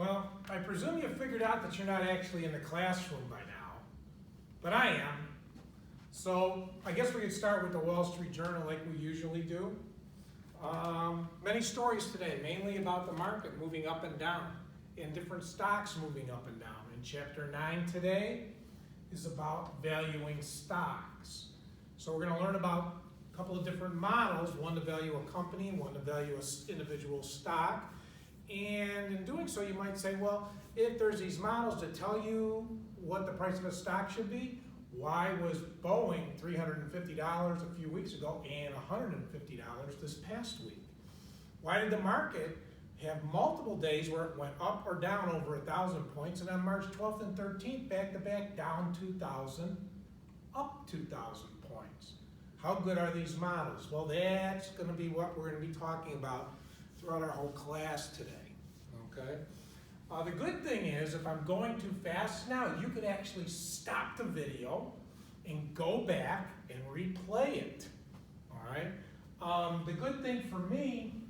Well, I presume you figured out that you're not actually in the classroom by now, but I am. So I guess we could start with the Wall Street Journal like we usually do. Many stories today, mainly about the market moving up and down, and different stocks moving up and down. And chapter 9 today is about valuing stocks. So we're going to learn about a couple of different models, one to value a company, one to value an individual stock. And in doing so, you might say, well, if there's these models that tell you what the price of a stock should be, why was Boeing $350 a few weeks ago and $150 this past week? Why did the market have multiple days where it went up or down over 1,000 points, and on March 12th and 13th, back to back, down 2,000, up 2,000 points? How good are these models? Well, that's going to be what we're going to be talking about throughout our whole class today, okay? The good thing is, if I'm going too fast now, you could actually stop the video and go back and replay it, all right? The good thing for me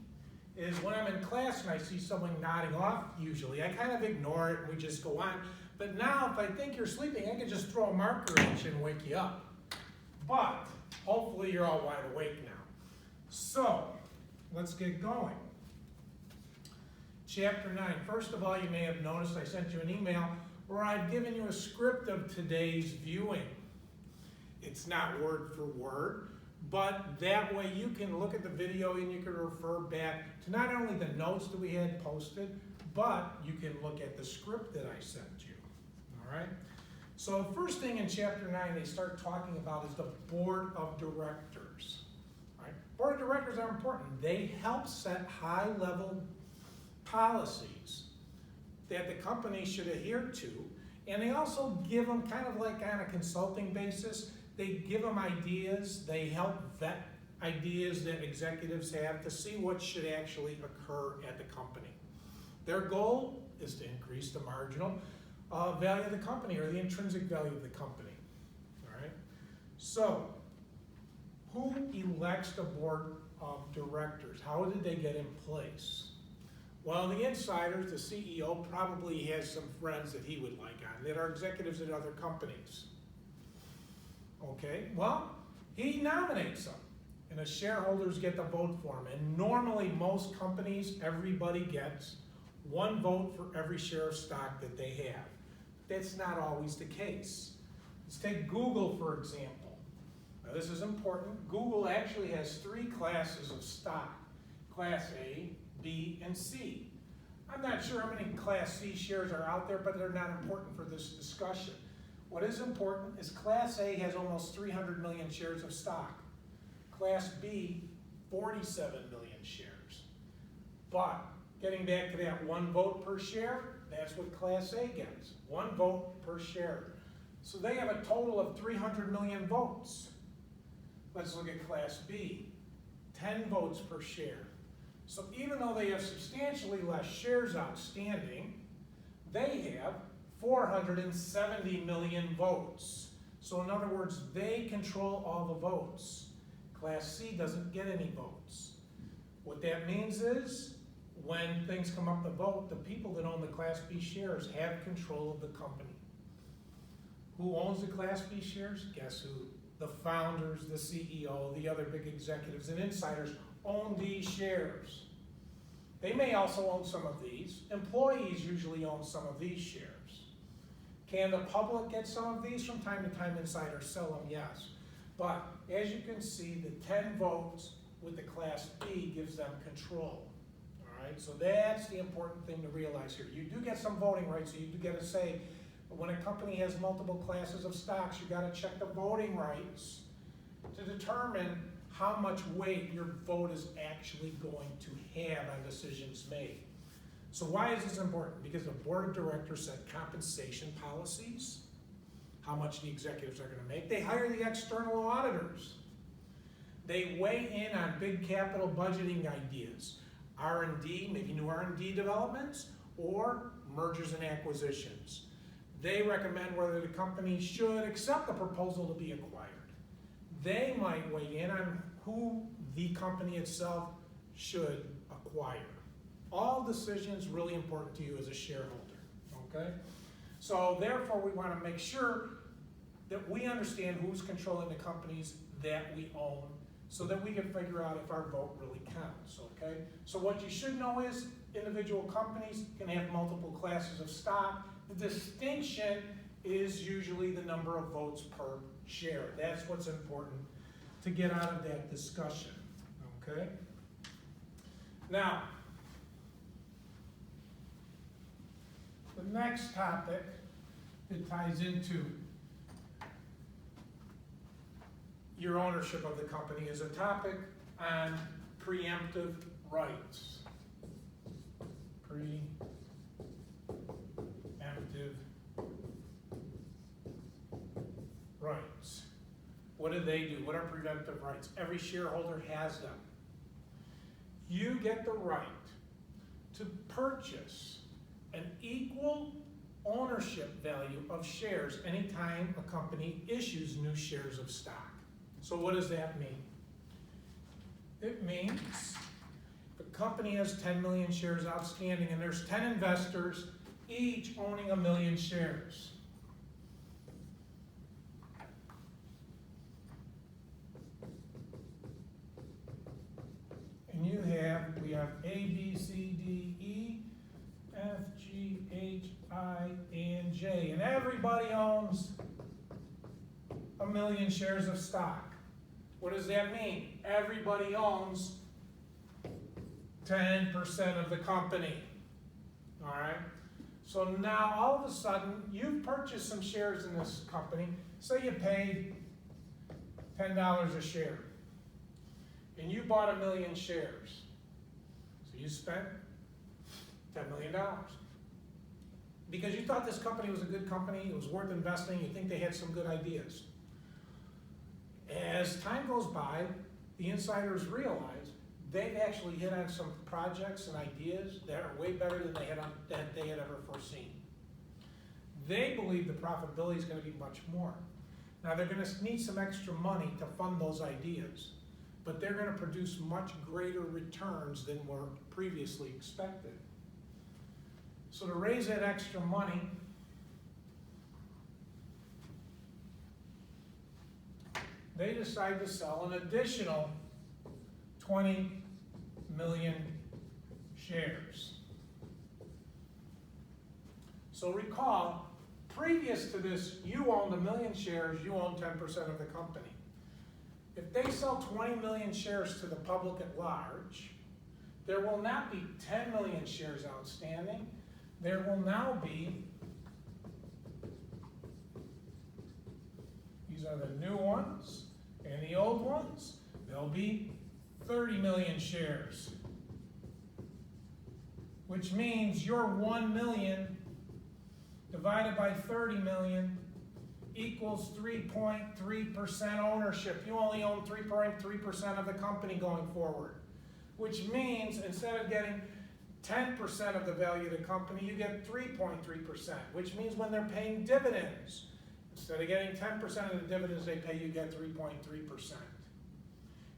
is when I'm in class and I see someone nodding off, usually, I kind of ignore it and we just go on. But now, if I think you're sleeping, I can just throw a marker at you and wake you up. But hopefully you're all wide awake now. So, let's get going. Chapter 9. First of all, you may have noticed I sent you an email where I've given you a script of today's viewing. It's not word for word, but that way you can look at the video and you can refer back to not only the notes that we had posted, but you can look at the script that I sent you. All right? So the first thing in chapter 9 they start talking about is the board of directors. All right? Board of directors are important. They help set high-level policies that the company should adhere to, and they also give them kind of like on a consulting basis. They give them ideas. They help vet ideas that executives have to see what should actually occur at the company. Their goal is to increase the marginal value of the company, or the intrinsic value of the company. All right. So, who elects the board of directors? How did they get in place? Well, the insiders, the CEO, probably has some friends that he would like on that are executives at other companies. Okay, well, he nominates them, and the shareholders get the vote for him. And normally, most companies, everybody gets one vote for every share of stock that they have. That's not always the case. Let's take Google, for example. Now, this is important. Google actually has 3 classes of stock: Class A, B, and C. I'm not sure how many Class C shares are out there, but they're not important for this discussion. What is important is Class A has almost 300 million shares of stock. Class B, 47 million shares. But getting back to that 1 vote per share, that's what Class A gets. 1 vote per share. So they have a total of 300 million votes. Let's look at Class B. 10 votes per share. So even though they have substantially less shares outstanding, they have 470 million votes. So in other words, they control all the votes. Class C doesn't get any votes. What that means is, when things come up to vote, the people that own the Class B shares have control of the company. Who owns the Class B shares? Guess who? The founders, the CEO, the other big executives and insiders own these shares. They may also own some of these. Employees usually own some of these shares. Can the public get some of these? From time to time, insiders sell them, yes. But as you can see, the 10 votes with the Class B gives them control. All right, so that's the important thing to realize here. You do get some voting rights, so you do get a say. But when a company has multiple classes of stocks, you got to check the voting rights to determine how much weight your vote is actually going to have on decisions made. So why is this important? Because the board of directors set compensation policies, how much the executives are going to make. They hire the external auditors. They weigh in on big capital budgeting ideas, R&D, maybe new R&D developments, or mergers and acquisitions. They recommend whether the company should accept the proposal to be acquired. They might weigh in on who the company itself should acquire. All decisions really important to you as a shareholder, okay? So therefore, we want to make sure that we understand who's controlling the companies that we own so that we can figure out if our vote really counts, okay? So what you should know is individual companies can have multiple classes of stock. The distinction is usually the number of votes per share. That's what's important to get out of that discussion, okay? Now, the next topic that ties into your ownership of the company is a topic on preemptive rights. Preemptive rights. What do they do? What are preemptive rights? Every shareholder has them. You get the right to purchase an equal ownership value of shares anytime a company issues new shares of stock. So what does that mean? It means the company has 10 million shares outstanding and there's 10 investors, each owning 1 million shares. And we have A, B, C, D, E, F, G, H, I, and J. And everybody owns 1 million shares of stock. What does that mean? Everybody owns 10% of the company. All right? So now all of a sudden, you've purchased some shares in this company. Say you paid $10 a share. And you bought 1 million shares. So you spent $10 million. Because you thought this company was a good company, it was worth investing, you think they had some good ideas. As time goes by, the insiders realize they've actually hit on some projects and ideas that are way better than they had ever foreseen. They believe the profitability is going to be much more. Now they're going to need some extra money to fund those ideas, but they're going to produce much greater returns than were previously expected. So to raise that extra money, they decide to sell an additional 20 million shares. So recall, previous to this, you owned 1 million shares, you own 10% of the company. If they sell 20 million shares to the public at large, there will not be 10 million shares outstanding. There will now be, these are the new ones and the old ones, there'll be 30 million shares. Which means your 1 million divided by 30 million equals 3.3% ownership. You only own 3.3% of the company going forward. Which means instead of getting 10% of the value of the company, you get 3.3%, which means when they're paying dividends, instead of getting 10% of the dividends they pay, you get 3.3%.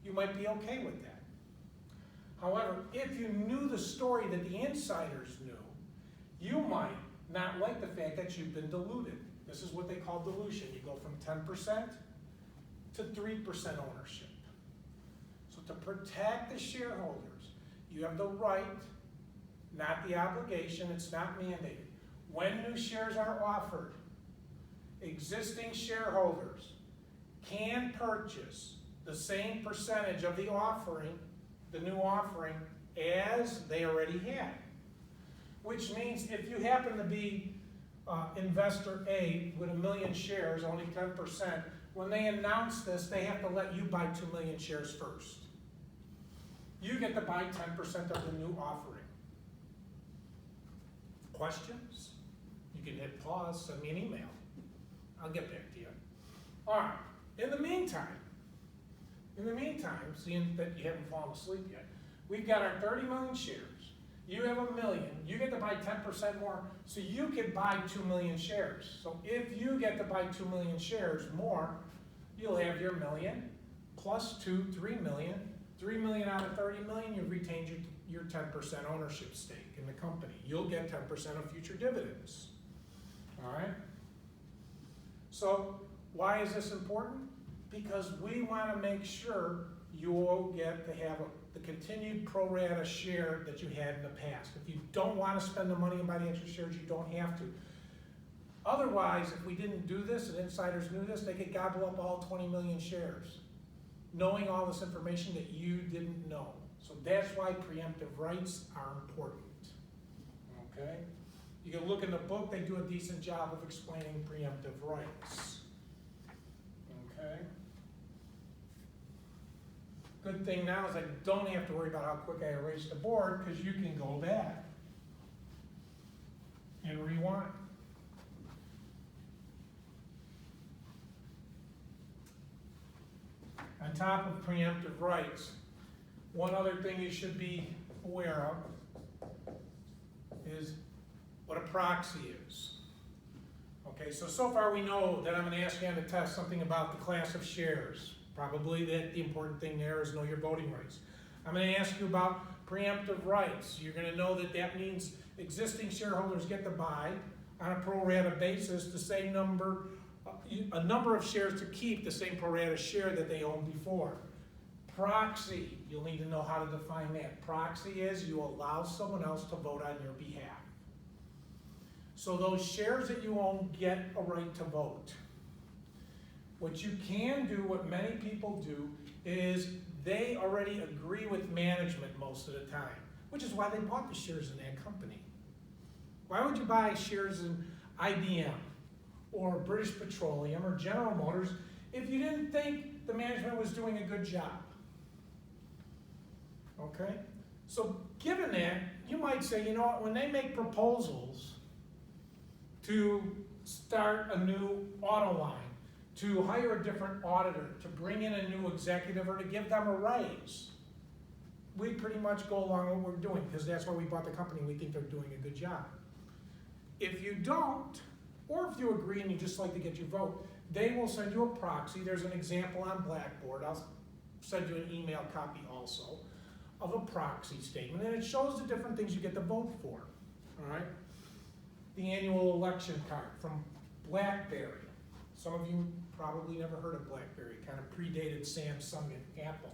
You might be okay with that. However, if you knew the story that the insiders knew, you might not like the fact that you've been diluted. This is what they call dilution. You go from 10% to 3% ownership. So to protect the shareholders, you have the right, not the obligation, it's not mandated. When new shares are offered, existing shareholders can purchase the same percentage of the offering, the new offering, as they already had. Which means if you happen to be investor A with 1 million shares, only 10%, when they announce this, they have to let you buy 2 million shares first. You get to buy 10% of the new offering. Questions? You can hit pause, send me an email. I'll get back to you. All right, in the meantime, seeing that you haven't fallen asleep yet, we've got our 30 million shares. You have 1 million, you get to buy 10% more, so you can buy 2 million shares. So if you get to buy 2 million shares more, you'll have your million plus 2, 3 million. $3 million out of $30 million, you've retained your 10% ownership stake in the company. You'll get 10% of future dividends. All right? So why is this important? Because we want to make sure you'll get to have the continued pro rata share that you had in the past. If you don't want to spend the money and buy the extra shares, you don't have to. Otherwise, if we didn't do this and insiders knew this, they could gobble up all 20 million shares, knowing all this information that you didn't know. So that's why preemptive rights are important. Okay? You can look in the book, they do a decent job of explaining preemptive rights. Okay? Good thing now is I don't have to worry about how quick I erase the board, because you can go back and rewind. On top of preemptive rights, one other thing you should be aware of is what a proxy is. Okay, so far we know that I'm going to ask you on the test something about the class of shares. Probably that the important thing there is know your voting rights. I'm going to ask you about preemptive rights. You're going to know that that means existing shareholders get to buy on a pro rata basis the same number, a number of shares to keep the same pro rata share that they owned before. Proxy, you'll need to know how to define that. Proxy is you allow someone else to vote on your behalf. So those shares that you own get a right to vote. What you can do, what many people do, is they already agree with management most of the time, which is why they bought the shares in that company. Why would you buy shares in IBM or British Petroleum or General Motors if you didn't think the management was doing a good job? Okay? So given that, you might say, you know what, when they make proposals to start a new auto line, to hire a different auditor, to bring in a new executive, or to give them a raise, we pretty much go along with what we're doing, because that's why we bought the company. We think they're doing a good job. If you don't, or if you agree and you just like to get your vote, they will send you a proxy. There's an example on Blackboard. I'll send you an email copy also of a proxy statement, and it shows the different things you get to vote for. All right? The annual election card from BlackBerry. Some of you probably never heard of BlackBerry, kind of predated Samsung and Apple.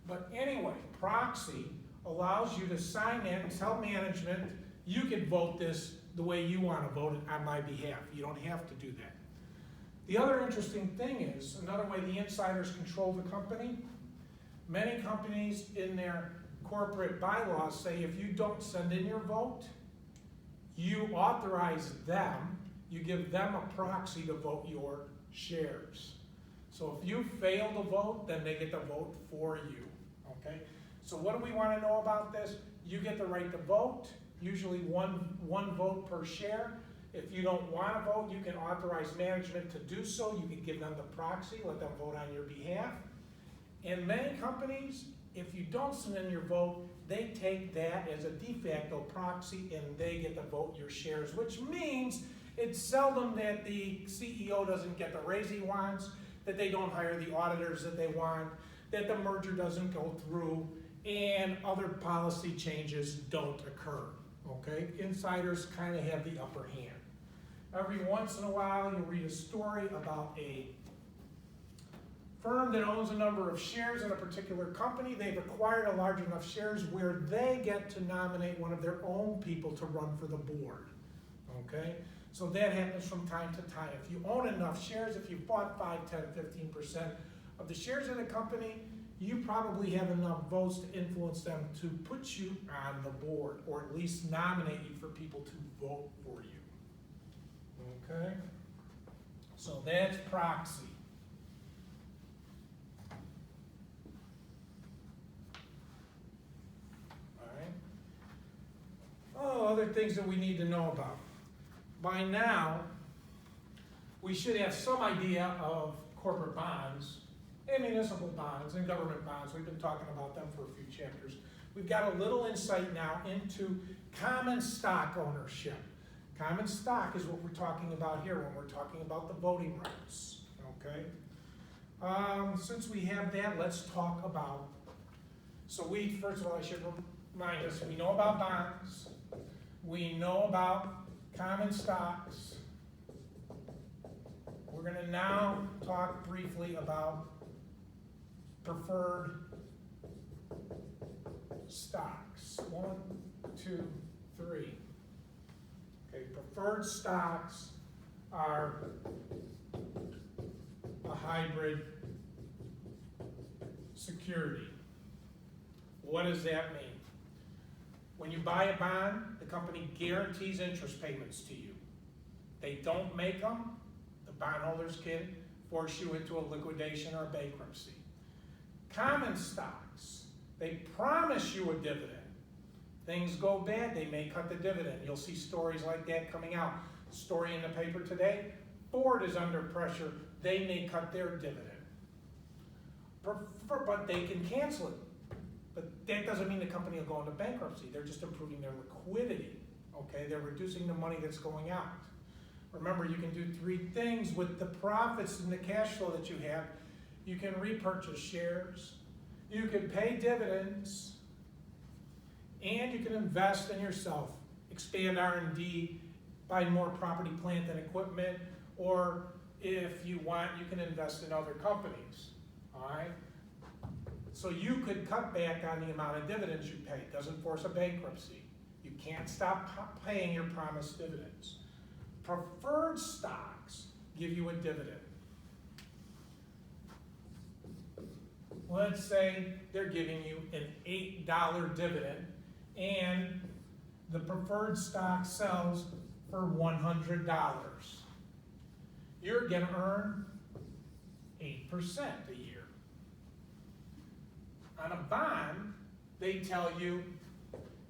But anyway, proxy allows you to sign in and tell management, you can vote this the way you want to vote it on my behalf. You don't have to do that. The other interesting thing is, another way the insiders control the company, many companies in their corporate bylaws say if you don't send in your vote, you authorize them, you give them a proxy to vote your shares. So if you fail to vote, then they get to vote for you, okay? So what do we want to know about this? You get the right to vote, usually one vote per share. If you don't want to vote, you can authorize management to do so. You can give them the proxy, let them vote on your behalf. In many companies, if you don't send in your vote, they take that as a de facto proxy and they get to vote your shares, which means it's seldom that the CEO doesn't get the raise he wants, that they don't hire the auditors that they want, that the merger doesn't go through, and other policy changes don't occur, okay? Insiders kind of have the upper hand. Every once in a while, you'll read a story about a firm that owns a number of shares in a particular company. They've acquired a large enough shares where they get to nominate one of their own people to run for the board, okay? So that happens from time to time. If you own enough shares, if you bought 5, 10, 15% of the shares in a company, you probably have enough votes to influence them to put you on the board, or at least nominate you for people to vote for you. Okay? So that's proxy. All right? Oh, other things that we need to know about. By now, we should have some idea of corporate bonds and municipal bonds and government bonds. We've been talking about them for a few chapters. We've got a little insight now into common stock ownership. Common stock is what we're talking about here when we're talking about the voting rights, okay? Since we have that, let's talk about So first of all, I should remind us, we know about bonds, we know about common stocks. We're gonna now talk briefly about preferred stocks. 1, 2, 3. Okay, preferred stocks are a hybrid security. What does that mean? When you buy a bond, the company guarantees interest payments to you. They don't make them, the bondholders can force you into a liquidation or a bankruptcy. Common stocks, they promise you a dividend. Things go bad, they may cut the dividend. You'll see stories like that coming out. Story in the paper today, Ford is under pressure, they may cut their dividend. But they can cancel it. But that doesn't mean the company will go into bankruptcy. They're just improving their liquidity, okay? They're reducing the money that's going out. Remember, you can do 3 things with the profits and the cash flow that you have. You can repurchase shares, you can pay dividends, and you can invest in yourself, expand R&D, buy more property, plant, and equipment, or if you want, you can invest in other companies, all right? So you could cut back on the amount of dividends you pay. It doesn't force a bankruptcy. You can't stop paying your promised dividends. Preferred stocks give you a dividend. Let's say they're giving you an $8 dividend and the preferred stock sells for $100. You're gonna earn 8% a year. On a bond, they tell you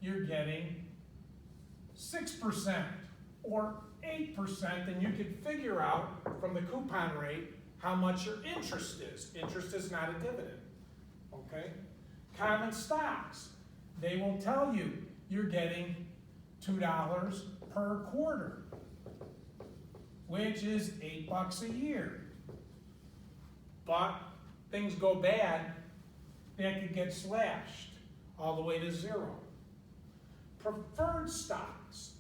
you're getting 6% or 8%, and you can figure out from the coupon rate how much your interest is. Interest is not a dividend, okay? Common stocks, they will tell you you're getting $2 per quarter, which is $8 a year. But things go bad, that could get slashed all the way to 0. Preferred stocks,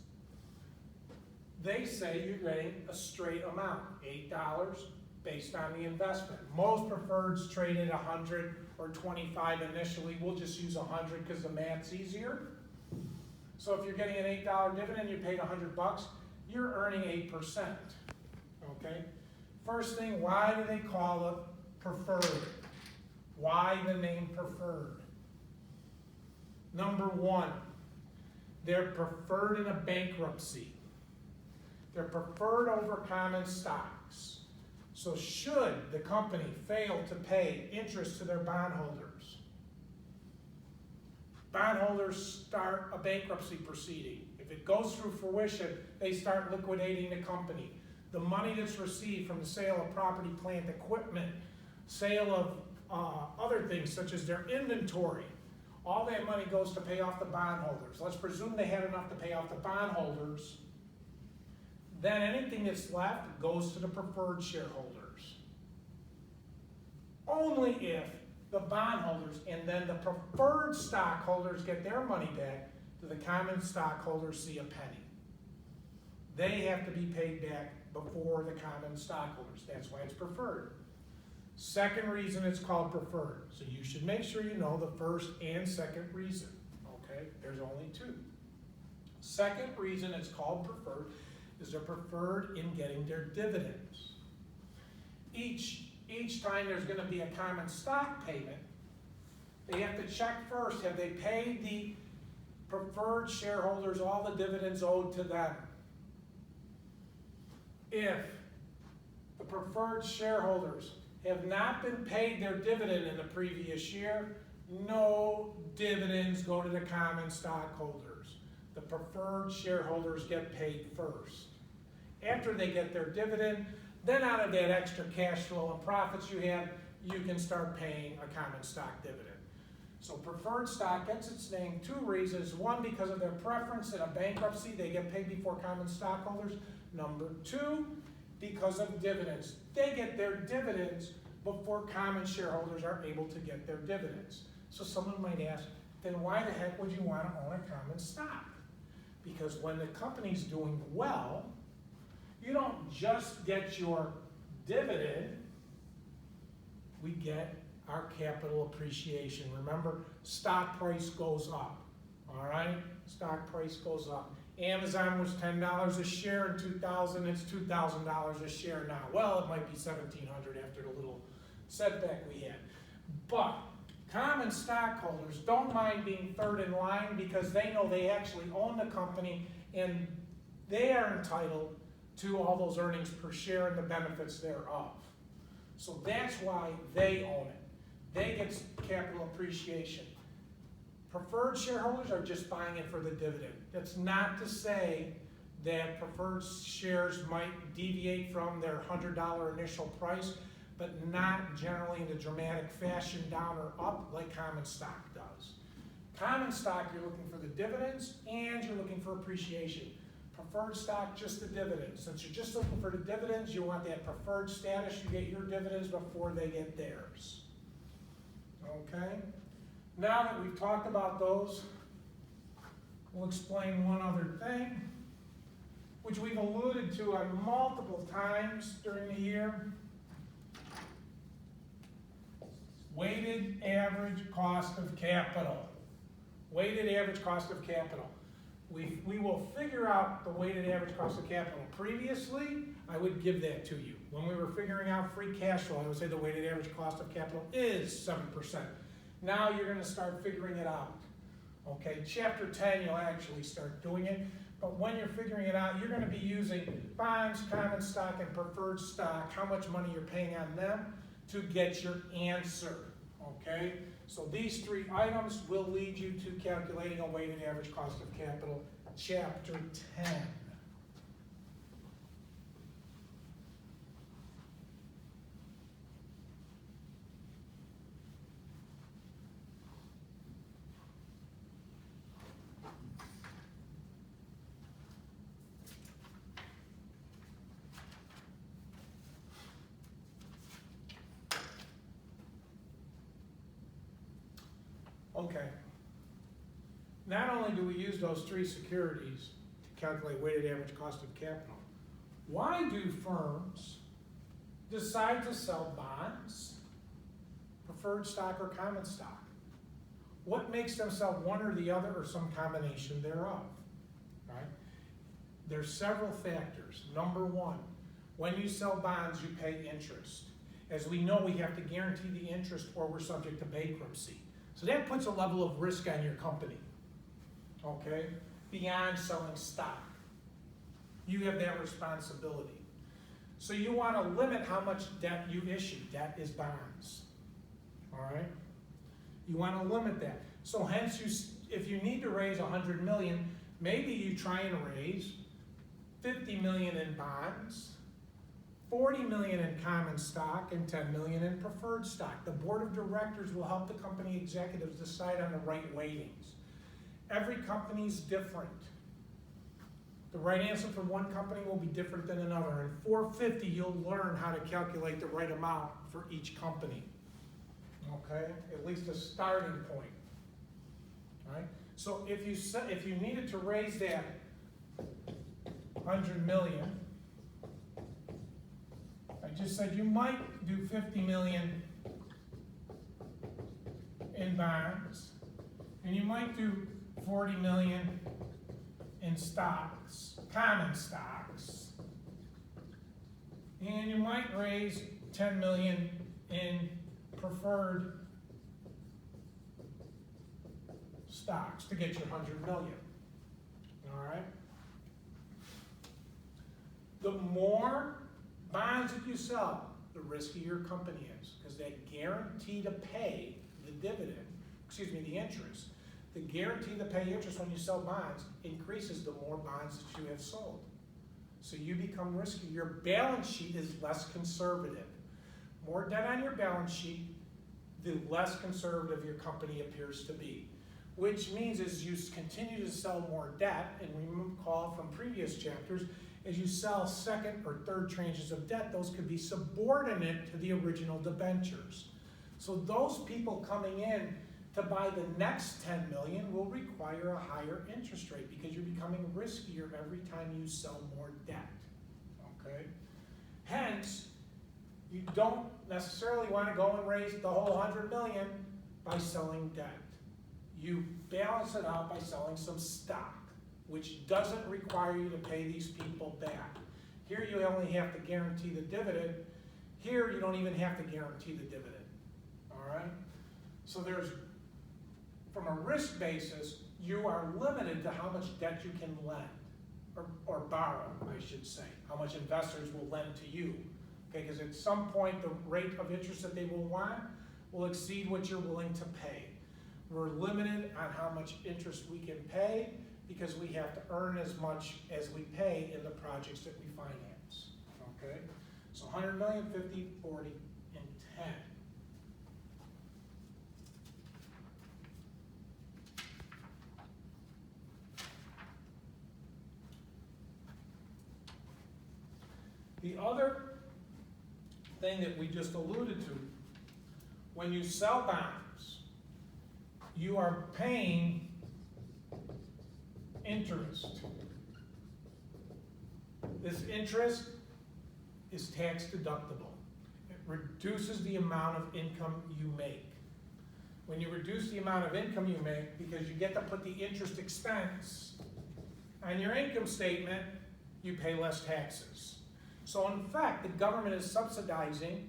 they say you're getting a straight amount, $8 based on the investment. Most preferreds trade at 100 or 25 initially. We'll just use 100 because the math's easier. So if you're getting an $8 dividend, you paid $100, you're earning 8%, okay? First thing, why do they call it preferred? Why the name preferred? Number 1, they're preferred in a bankruptcy. They're preferred over common stocks. So should the company fail to pay interest to their bondholders, bondholders start a bankruptcy proceeding. If it goes through fruition, they start liquidating the company. The money that's received from the sale of property, plant, equipment, sale of other things such as their inventory, all that money goes to pay off the bondholders. Let's presume they had enough to pay off the bondholders. Then anything that's left goes to the preferred shareholders. Only if the bondholders and then the preferred stockholders get their money back do the common stockholders see a penny. They have to be paid back before the common stockholders. That's why it's preferred. Second reason it's called preferred. So you should make sure you know the first and second reason, okay? There's only 2. Second reason it's called preferred is they're preferred in getting their dividends. Each time there's gonna be a common stock payment, they have to check first, have they paid the preferred shareholders all the dividends owed to them? If the preferred shareholders have not been paid their dividend in the previous year, no dividends go to the common stockholders. The preferred shareholders get paid first. After they get their dividend, then out of that extra cash flow and profits you have, you can start paying a common stock dividend. So preferred stock gets its name 2 reasons. 1, because of their preference in a bankruptcy, they get paid before common stockholders. Number 2, because of dividends. They get their dividends before common shareholders are able to get their dividends. So someone might ask, then why the heck would you want to own a common stock? Because when the company's doing well, you don't just get your dividend, we get our capital appreciation. Remember, stock price goes up, all right? Stock price goes up. Amazon was $10 a share in 2000, it's $2,000 a share now. Well, it might be $1,700 after the little setback we had. But common stockholders don't mind being third in line because they know they actually own the company and they are entitled to all those earnings per share and the benefits thereof. So that's why they own it. They get capital appreciation. Preferred shareholders are just buying it for the dividend. That's not to say that preferred shares might deviate from their $100 initial price, but not generally in a dramatic fashion down or up like common stock does. Common stock, you're looking for the dividends and you're looking for appreciation. Preferred stock, just the dividends. Since you're just looking for the dividends, you want that preferred status. You get your dividends before they get theirs. Okay? Now that we've talked about those, we'll explain one other thing, which we've alluded to on multiple times during the year. Weighted average cost of capital. Weighted average cost of capital. We will figure out the weighted average cost of capital. Previously, I would give that to you. When we were figuring out free cash flow, I would say the weighted average cost of capital is 7%. Now you're going to start figuring it out. Okay, chapter 10, you'll actually start doing it. But when you're figuring it out, you're going to be using bonds, common stock, and preferred stock, how much money you're paying on them to get your answer. Okay, so these three items will lead you to calculating a weighted average cost of capital, chapter 10. Okay. Not only do we use those three securities to calculate weighted average cost of capital, why do firms decide to sell bonds, preferred stock, or common stock? What makes them sell one or the other or some combination thereof? Right? There's several factors. Number one, when you sell bonds, you pay interest. As we know, we have to guarantee the interest or we're subject to bankruptcy. So that puts a level of risk on your company, okay, beyond selling stock. You have that responsibility. So you want to limit how much debt you issue. Debt is bonds, all right? You want to limit that. So hence, if you need to raise $100 million, maybe you try and raise $50 million in bonds, $40 million in common stock, and $10 million in preferred stock. The board of directors will help the company executives decide on the right weightings. Every company's different. The right answer for one company will be different than another. In 450, you'll learn how to calculate the right amount for each company. Okay? At least a starting point. All right? So if you needed to raise that $100 million, I just said you might do $50 million in bonds, and you might do $40 million in stocks, common stocks, and you might raise $10 million in preferred stocks to get your $100 million. All right? The more bonds that you sell, the riskier your company is, because they guarantee to pay the dividend, the interest. The guarantee to pay interest when you sell bonds increases the more bonds that you have sold. So you become risky. Your balance sheet is less conservative. More debt on your balance sheet, the less conservative your company appears to be. Which means as you continue to sell more debt, and we recall from previous chapters, as you sell second or third tranches of debt, those could be subordinate to the original debentures. So those people coming in to buy the next 10 million will require a higher interest rate because you're becoming riskier every time you sell more debt, okay? Hence, you don't necessarily want to go and raise the whole 100 million by selling debt. You balance it out by selling some stock, which doesn't require you to pay these people back. Here you only have to guarantee the dividend. Here you don't even have to guarantee the dividend, all right? So there's, from a risk basis, you are limited to how much debt you can lend, or borrow, I should say, how much investors will lend to you. Okay, because at some point the rate of interest that they will want will exceed what you're willing to pay. We're limited on how much interest we can pay because we have to earn as much as we pay in the projects that we finance, okay? So 100 million, 50, 40, and 10. The other thing that we just alluded to, when you sell bonds, you are paying interest. This interest is tax deductible. It reduces the amount of income you make. When you reduce the amount of income you make, because you get to put the interest expense on your income statement, you pay less taxes. So in fact, the government is subsidizing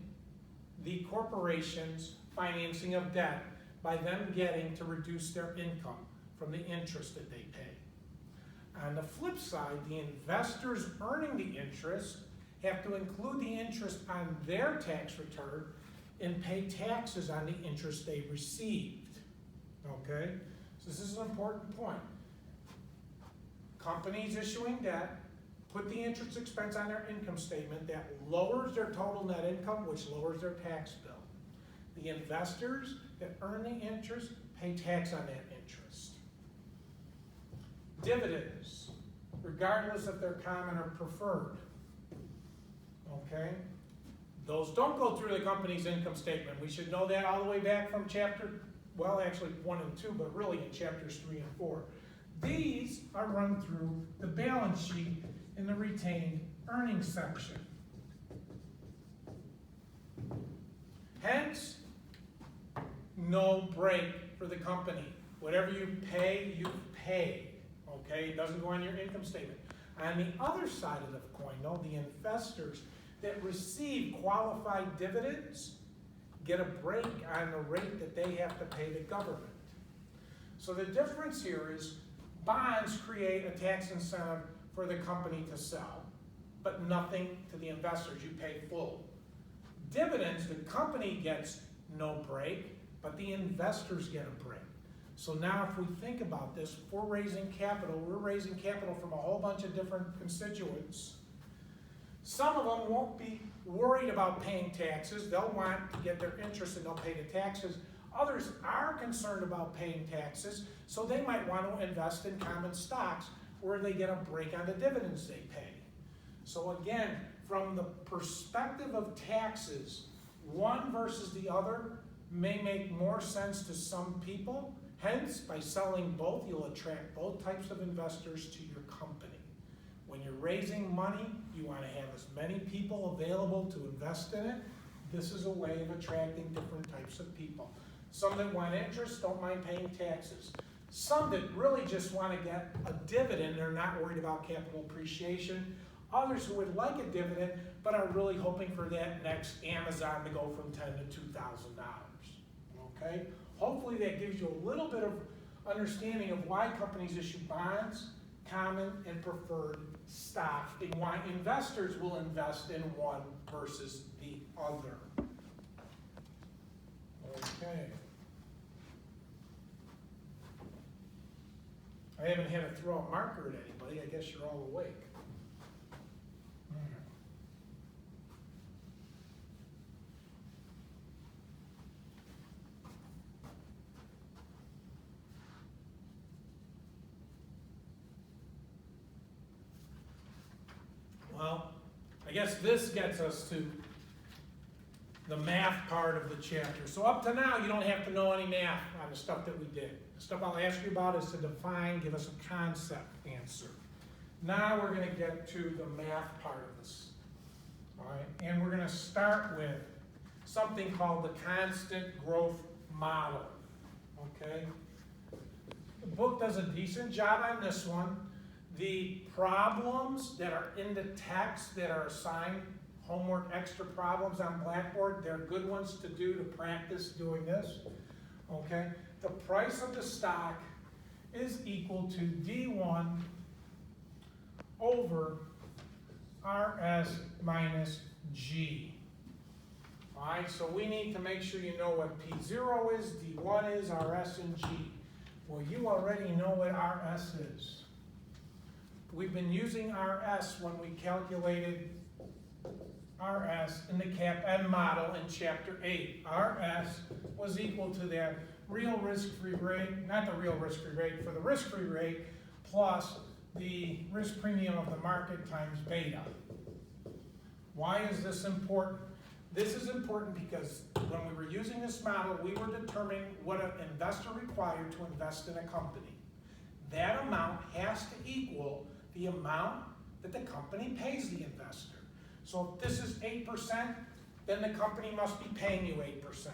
the corporation's financing of debt by them getting to reduce their income from the interest that they pay. On the flip side, the investors earning the interest have to include the interest on their tax return and pay taxes on the interest they received, okay? So this is an important point. Companies issuing debt put the interest expense on their income statement. That lowers their total net income, which lowers their tax bill. The investors that earn the interest pay tax on that interest. Dividends, regardless if they're common or preferred, okay? Those don't go through the company's income statement. We should know that all the way back from chapter, well, actually 1 and 2, but really in chapters 3 and 4. These are run through the balance sheet in the retained earnings section. Hence, no break for the company. Whatever you pay, you pay. Okay, it doesn't go on your income statement. On the other side of the coin, though, the investors that receive qualified dividends get a break on the rate that they have to pay the government. So the difference here is bonds create a tax incentive for the company to sell, but nothing to the investors. You pay full. Dividends, the company gets no break, but the investors get a break. So now if we think about this, if we're raising capital, we're raising capital from a whole bunch of different constituents. Some of them won't be worried about paying taxes. They'll want to get their interest and they'll pay the taxes. Others are concerned about paying taxes, so they might want to invest in common stocks where they get a break on the dividends they pay. So again, from the perspective of taxes, one versus the other may make more sense to some people. Hence, by selling both, you'll attract both types of investors to your company. When you're raising money, you want to have as many people available to invest in it. This is a way of attracting different types of people. Some that want interest don't mind paying taxes. Some that really just want to get a dividend, they're not worried about capital appreciation. Others who would like a dividend, but are really hoping for that next Amazon to go from $10,000 to $2,000, okay? Hopefully that gives you a little bit of understanding of why companies issue bonds, common and preferred stock, and why investors will invest in one versus the other. Okay. I haven't had to throw a marker at anybody. I guess you're all awake. Well, I guess this gets us to the math part of the chapter. So up to now, you don't have to know any math on the stuff that we did. The stuff I'll ask you about is to define, give us a concept answer. Now we're going to get to the math part of this. All right, and we're going to start with something called the constant growth model. Okay? The book does a decent job on this one. The problems that are in the text that are assigned homework extra problems on Blackboard, they're good ones to do to practice doing this. Okay? The price of the stock is equal to D1 over RS minus G. All right, so we need to make sure you know what P0 is, D1 is, RS, and G. Well, you already know what RS is. We've been using RS when we calculated RS in the CAP-N model in Chapter 8. RS was equal to that real risk-free rate, not the real risk-free rate, for the risk-free rate, plus the risk premium of the market times beta. Why is this important? This is important because when we were using this model, we were determining what an investor required to invest in a company. That amount has to equal the amount that the company pays the investor. So if this is 8%, then the company must be paying you 8%.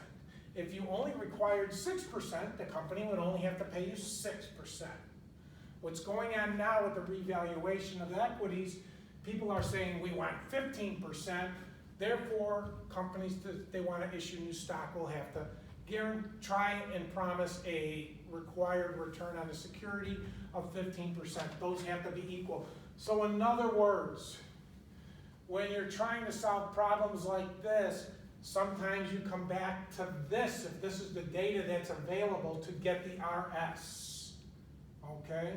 If you only required 6%, the company would only have to pay you 6%. What's going on now with the revaluation of equities, people are saying we want 15%, therefore companies that they want to issue new stock will have to try and promise a required return on the security of 15%. Those have to be equal. So in other words, when you're trying to solve problems like this, sometimes you come back to this, if this is the data that's available, to get the RS. Okay?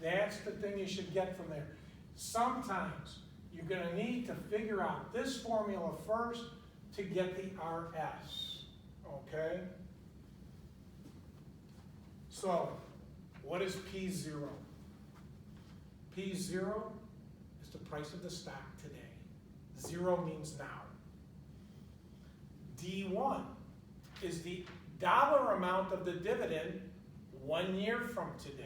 That's the thing you should get from there. Sometimes you're going to need to figure out this formula first to get the RS. Okay? So, what is P0? P0 is the price of the stock today. 0 means now. D1 is the dollar amount of the dividend 1 year from today.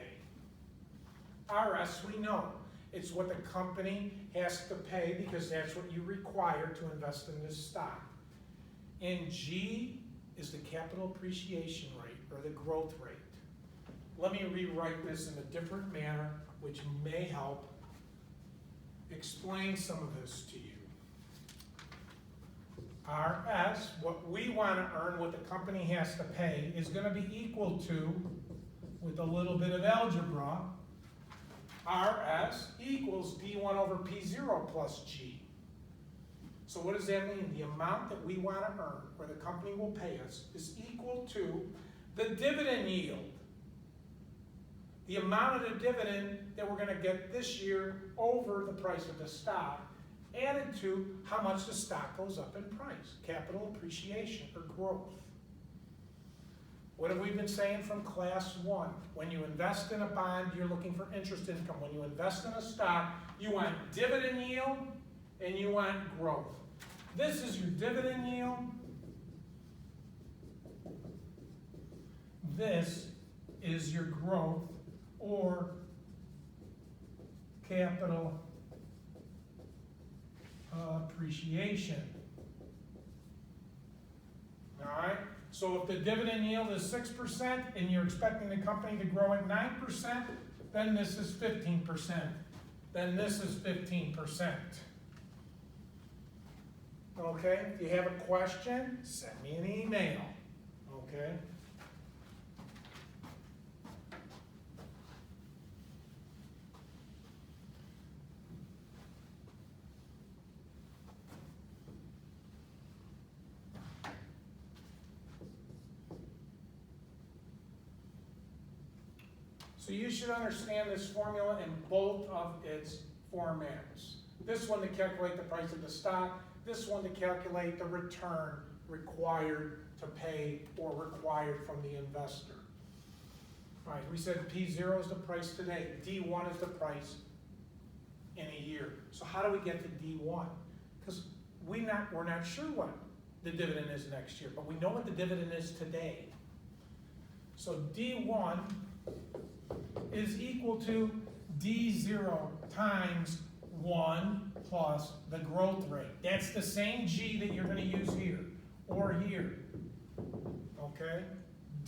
RS, we know. It's what the company has to pay because that's what you require to invest in this stock. And G is the capital appreciation rate, or the growth rate. Let me rewrite this in a different manner, which may help explain some of this to you. RS, what we want to earn, what the company has to pay, is going to be equal to, with a little bit of algebra, RS equals D1 over P0 plus G. So what does that mean? The amount that we want to earn, or the company will pay us, is equal to the dividend yield. The amount of the dividend that we're going to get this year over the price of the stock, added to how much the stock goes up in price, capital appreciation or growth. What have we been saying from class 1? When you invest in a bond, you're looking for interest income. When you invest in a stock, you want dividend yield and you want growth. This is your dividend yield. This is your growth or capital appreciation. All right? So if the dividend yield is 6% and you're expecting the company to grow at 9%, then this is 15%. Then this is 15%. Okay? If you have a question, send me an email. Okay? So you should understand this formula in both of its formats. This one to calculate the price of the stock, this one to calculate the return required to pay or required from the investor. All right, we said P0 is the price today, D1 is the price in a year. So how do we get to D1? Because we're not sure what the dividend is next year, but we know what the dividend is today. So D1 is equal to D0 times 1 plus the growth rate. That's the same G that you're going to use here or here. Okay?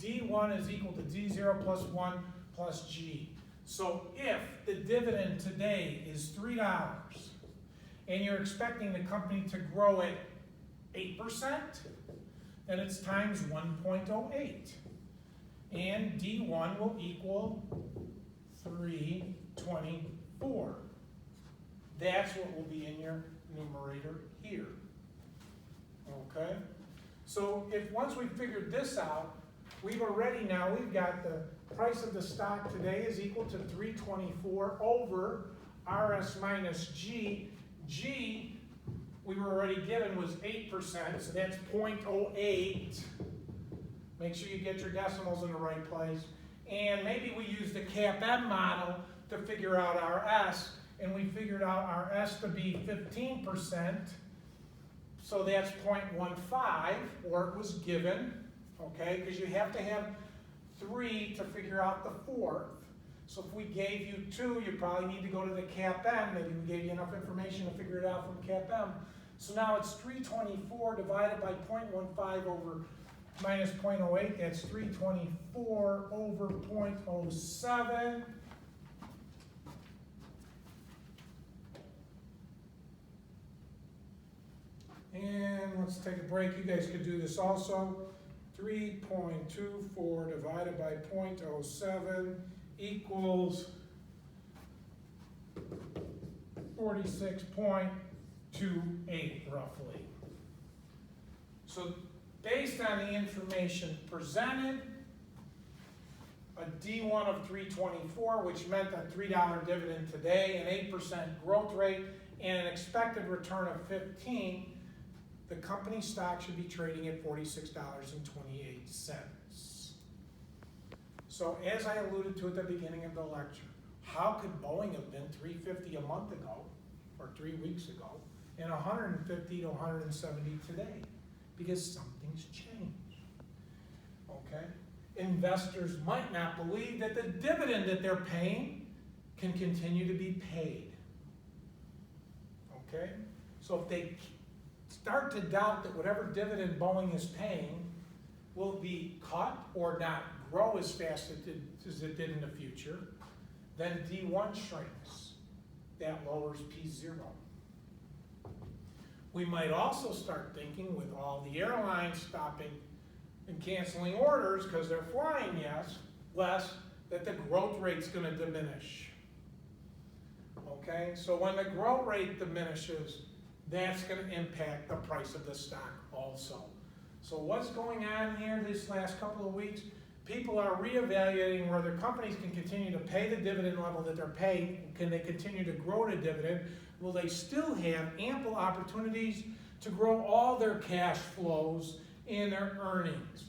D1 is equal to D0 plus 1 plus G. So if the dividend today is $3 and you're expecting the company to grow at 8%, then it's times 1.08. And D1 will equal 324. That's what will be in your numerator here. Okay? So if once we've figured this out, we've got the price of the stock today is equal to 324 over RS minus G. G, we were already given, was 8%, so that's 0.08. Make sure you get your decimals in the right place. And maybe we use the CAPM model to figure out our S, and we figured out our S to be 15%, so that's 0.15, or it was given, okay, because you have to have 3 to figure out the fourth. So if we gave you 2, you probably need to go to the CAPM. Maybe we gave you enough information to figure it out from CAPM. So now it's 324 divided by 0.15 over minus 0.08. That's 324 over 0.07. And let's take a break. You guys could do this also. 3.24 divided by 0.07 equals 46.28 roughly. So based on the information presented, a D1 of 324, which meant a $3 dividend today, an 8% growth rate, and an expected return of 15, the company stock should be trading at $46.28. So as I alluded to at the beginning of the lecture, how could Boeing have been $350 a month ago, or 3 weeks ago, and $150 to $170 today? Because something's changed, okay? Investors might not believe that the dividend that they're paying can continue to be paid, okay? So if they start to doubt that whatever dividend Boeing is paying will be cut or not grow as fast as it did in the future, then D1 shrinks. That lowers P0. We might also start thinking, with all the airlines stopping and canceling orders because they're flying less, that the growth rate's going to diminish. Okay, so when the growth rate diminishes, that's going to impact the price of the stock also. So what's going on here this last couple of weeks? People are reevaluating whether companies can continue to pay the dividend level that they're paying. Can they continue to grow the dividend? Will they still have ample opportunities to grow all their cash flows and their earnings?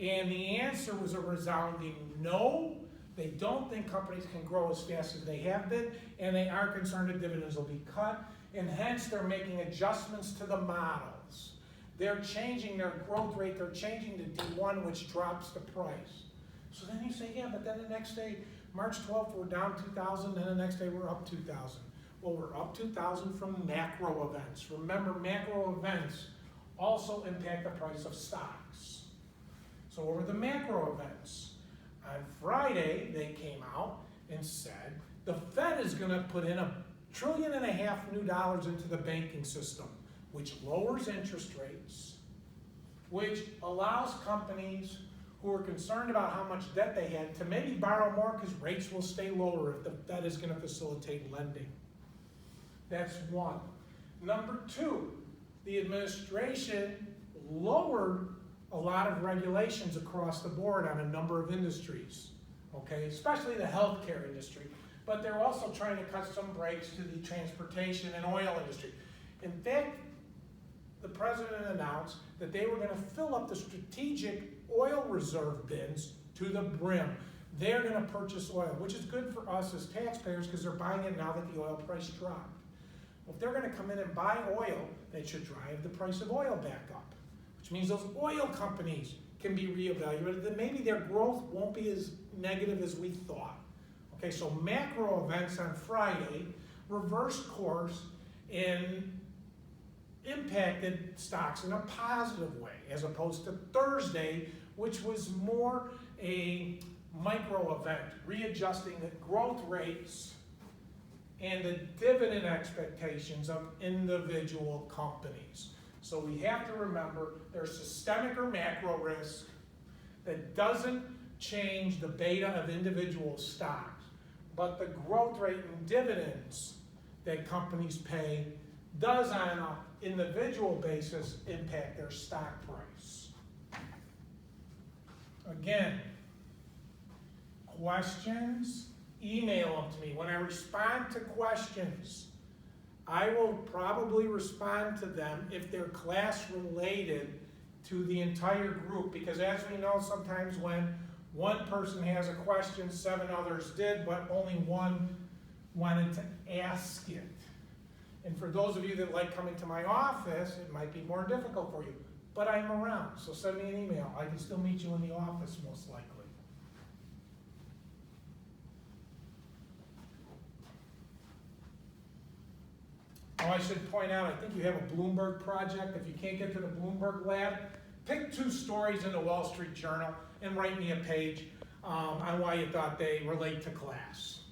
And the answer was a resounding no. They don't think companies can grow as fast as they have been, and they are concerned that dividends will be cut, and hence they're making adjustments to the models. They're changing their growth rate, they're changing the D1, which drops the price. So then you say, yeah, but then the next day, March 12th, we're down 2,000, then the next day we're up 2,000. Well, we're up 2,000 from macro events. Remember, macro events also impact the price of stocks. So what were the macro events? On Friday, they came out and said the Fed is going to put in $1.5 trillion new dollars into the banking system, which lowers interest rates, which allows companies who are concerned about how much debt they had to maybe borrow more because rates will stay lower if the Fed is going to facilitate lending. That's one. Number two, the administration lowered a lot of regulations across the board on a number of industries, okay, especially the healthcare industry. But they're also trying to cut some brakes to the transportation and oil industry. In fact, the president announced that they were going to fill up the strategic oil reserve bins to the brim. They're going to purchase oil, which is good for us as taxpayers because they're buying it now that the oil price dropped. Well, if they're going to come in and buy oil, that should drive the price of oil back up. which means those oil companies can be reevaluated, then maybe their growth won't be as negative as we thought. Okay, so macro events on Friday reversed course and impacted stocks in a positive way, as opposed to Thursday, which was more a micro event, readjusting the growth rates and the dividend expectations of individual companies. So we have to remember there's systemic or macro risk that doesn't change the beta of individual stocks, but the growth rate and dividends that companies pay does on an individual basis impact their stock price. Again, questions, email them to me. When I respond to questions, I will probably respond to them if they're class related to the entire group, because as we know, sometimes when one person has a question, 7 others did, but only one wanted to ask it. And for those of you that like coming to my office, it might be more difficult for you, but I'm around, so send me an email. I can still meet you in the office most likely. Oh, I should point out, I think you have a Bloomberg project. If you can't get to the Bloomberg lab, pick 2 stories in the Wall Street Journal and write me a page on why you thought they relate to class,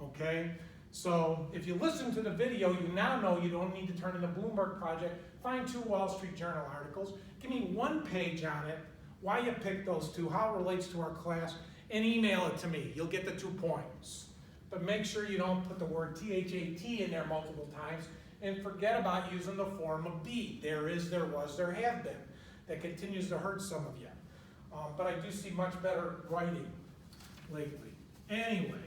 okay? So if you listen to the video, you now know you don't need to turn in the Bloomberg project. Find 2 Wall Street Journal articles. Give me 1 page on it, why you picked those 2, how it relates to our class, and email it to me. You'll get the 2 points. But make sure you don't put the word THAT in there multiple times, and forget about using the form of be. There is, there was, there have been. That continues to hurt some of you. But I do see much better writing lately. Anyway,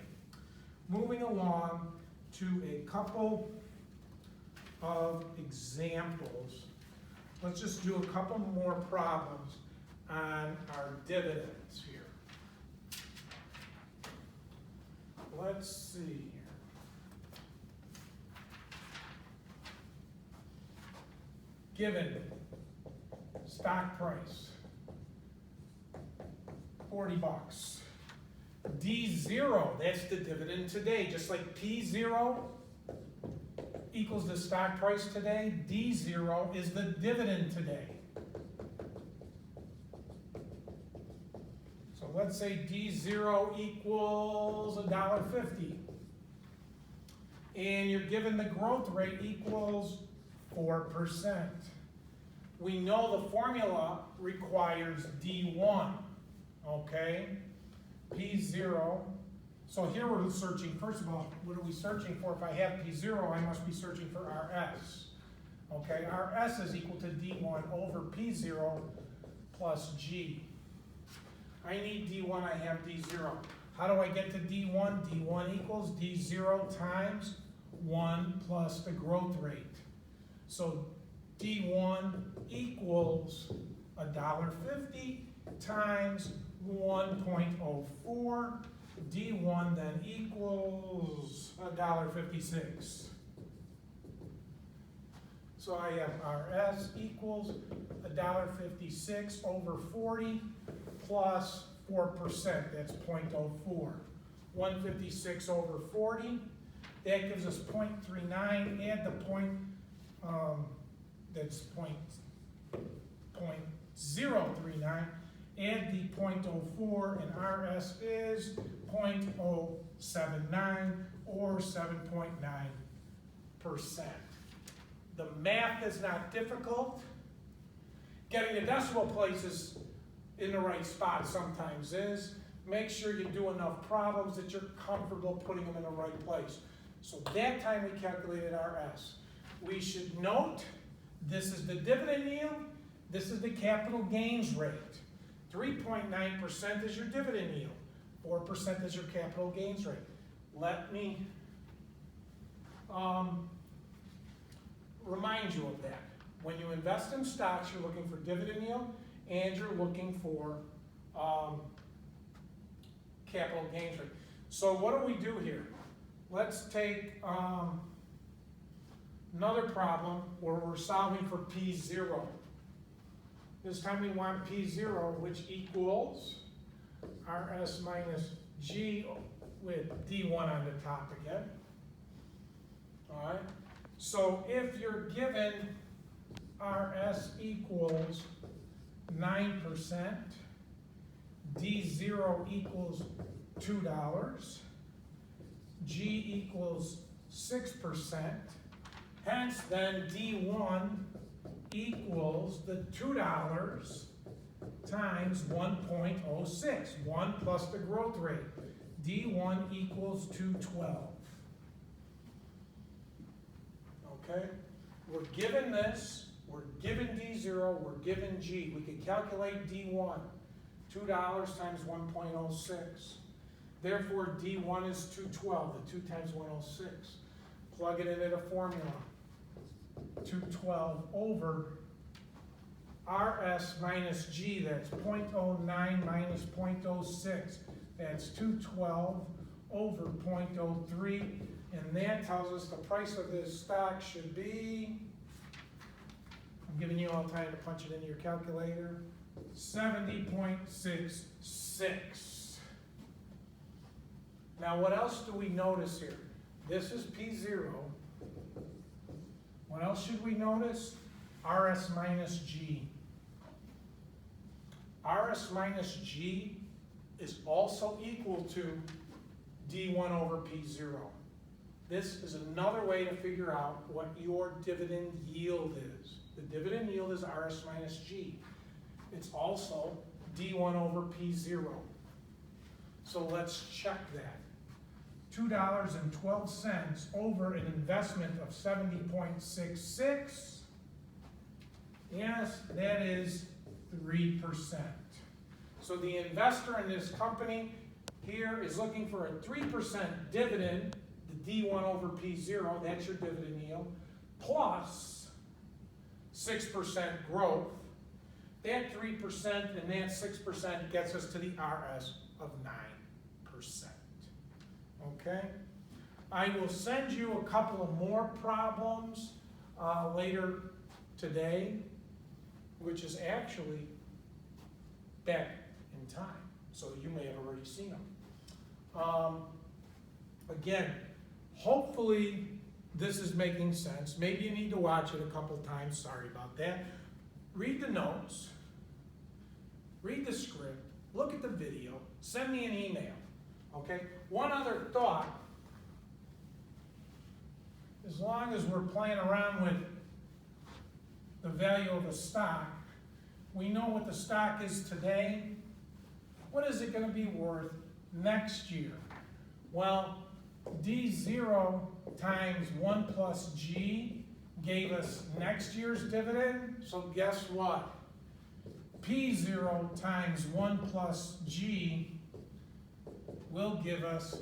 moving along to a couple of examples. Let's just do a couple more problems on our dividends here. Let's see here. Given stock price, $40. D0, that's the dividend today. Just like P0 equals the stock price today, D0 is the dividend today. So let's say D0 equals $1.50. And you're given the growth rate equals 4%. We know the formula requires D1, okay? P0, so here we're searching, first of all, what are we searching for? If I have P0, I must be searching for RS. Okay, RS is equal to D1 over P0 plus G. I need D1, I have D0. How do I get to D1? D1 equals D0 times 1 plus the growth rate. So D1 equals $1.50 times 1.04. D1 then equals $1.56. So I have RS equals $1.56 over 40 plus 4%, that's 0.04. 156 over 40, that gives us 0.39, add the point, that's 0.039, add the 0.04, and RS is 0.079 or 7.9%. The math is not difficult. Getting the decimal places in the right spot sometimes is. Make sure you do enough problems that you're comfortable putting them in the right place. So that time we calculated RS. We should note this is the dividend yield, this is the capital gains rate. 3.9% is your dividend yield, 4% is your capital gains rate. Let me remind you of that. When you invest in stocks, you're looking for dividend yield and you're looking for capital gains rate. So what do we do here? Let's take another problem where we're solving for P0. This time we want P0, which equals RS minus G with D1 on the top again. All right, so if you're given RS equals 9%, D0 equals $2, G equals 6%, hence then D1 equals the $2 times 1.06, 1 plus the growth rate. D1 equals 212. Okay, we're given this, we're given D0, we're given G. We can calculate D1, $2 times 1.06. Therefore, D1 is 212, the 2 times 106. Plug it into the formula. 212 over RS minus G, that's 0.09 minus 0.06. That's 212 over 0.03. And that tells us the price of this stock should be, I'm giving you all time to punch it into your calculator, 70.66. Now what else do we notice here? This is P0. What else should we notice? RS minus G. RS minus G is also equal to D1 over P0. This is another way to figure out what your dividend yield is. The dividend yield is RS minus G. It's also D1 over P0. So let's check that. $2.12 over an investment of 70.66. Yes, that is 3%. So the investor in this company here is looking for a 3% dividend, the D1 over P0, that's your dividend yield, plus 6% growth. That 3% and that 6% gets us to the RS of 9%. Okay? I will send you a couple of more problems later today, which is actually back in time. So you may have already seen them. Again, hopefully this is making sense. Maybe you need to watch it a couple times. Sorry about that. Read the notes. Read the script. Look at the video. Send me an email. Okay? One other thought. As long as we're playing around with the value of a stock, we know what the stock is today. What is it going to be worth next year? Well, D0 times 1 plus G gave us next year's dividend. So guess what? P0 times 1 plus G will give us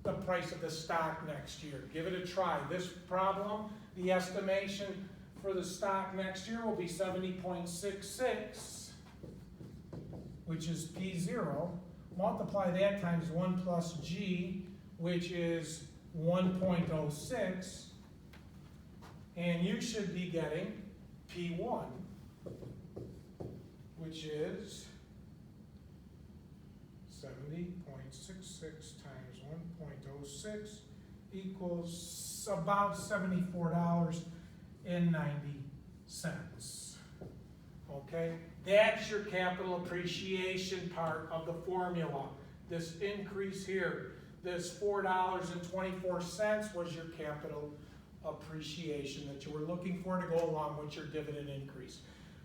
the price of the stock next year. Give it a try. This problem, the estimation for the stock next year will be 70.66, which is P0. Multiply that times 1 plus G, which is 1.06, and you should be getting P1, which is 70.66 times 1.06 equals about $74.90. Okay? That's your capital appreciation part of the formula. This increase here, this $4.24 was your capital appreciation that you were looking for to go along with your dividend increase.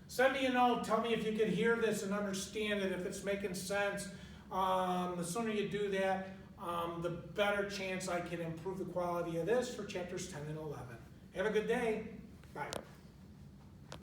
Send me a note. Tell me if you could hear this and understand it, if it's making sense. The sooner you do that, the better chance I can improve the quality of this for chapters 10 and 11. Have a good day. Bye.